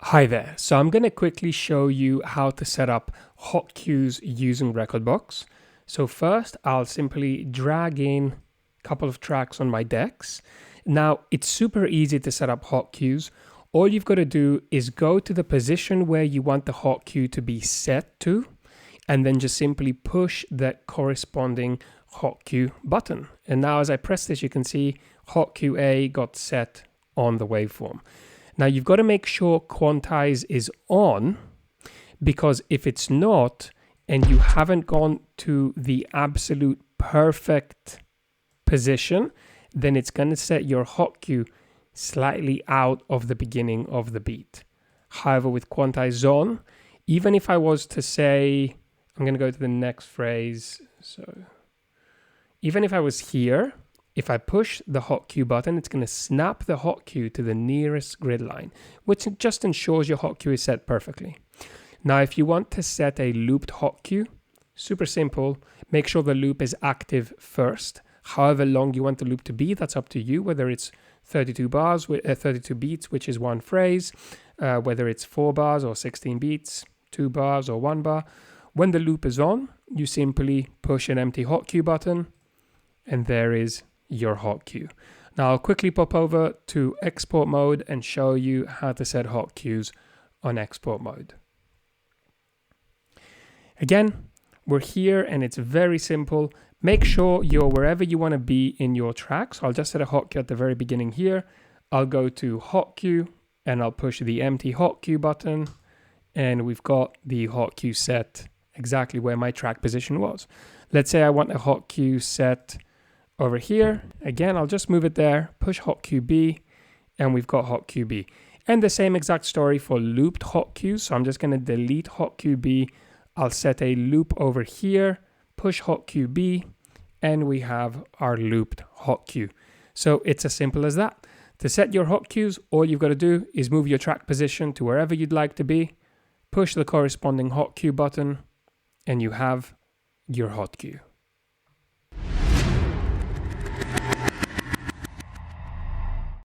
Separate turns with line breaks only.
Hi there. So I'm going to quickly show you how to set up hot cues using Rekordbox. So first, I'll simply drag in a couple of tracks on my decks. Now, it's super easy to set up hot cues. All you've got to do is go to the position where you want the hot cue to be set to, and then just simply push that corresponding hot cue button. And now as I press this, you can see hot cue A got set on the waveform. Now you've got to make sure quantize is on, because if it's not, and you haven't gone to the absolute perfect position, then it's going to set your hot cue slightly out of the beginning of the beat. However, with quantize on, even if I was to say, I'm going to go to the next phrase. So even if I was here, if I push the hot cue button, it's going to snap the hot cue to the nearest grid line, which just ensures your hot cue is set perfectly. Now, if you want to set a looped hot cue, super simple. Make sure the loop is active first. However long you want the loop to be, that's up to you, whether it's 32 bars, 32 beats, which is one phrase, whether it's 4 bars or 16 beats, 2 bars or 1 bar. When the loop is on, you simply push an empty hot cue button, and there is your hot cue. Now I'll quickly pop over to export mode and show you how to set hot cues on export mode. Again, we're here and it's very simple. Make sure you're wherever you want to be in your track. So I'll just set a hot cue at the very beginning here. I'll go to hot cue and I'll push the empty hot cue button, and we've got the hot cue set exactly where my track position was. Let's say I want a hot cue set over here. Again, I'll just move it there, push hot cue B, and we've got hot cue B. And the same exact story for looped hot cues. So I'm just going to delete hot cue B. I'll set a loop over here, push hot cue B, and we have our looped hot cue. So it's as simple as that. To set your hot cues, all you've got to do is move your track position to wherever you'd like to be, push the corresponding hot cue button, and you have your hot cue.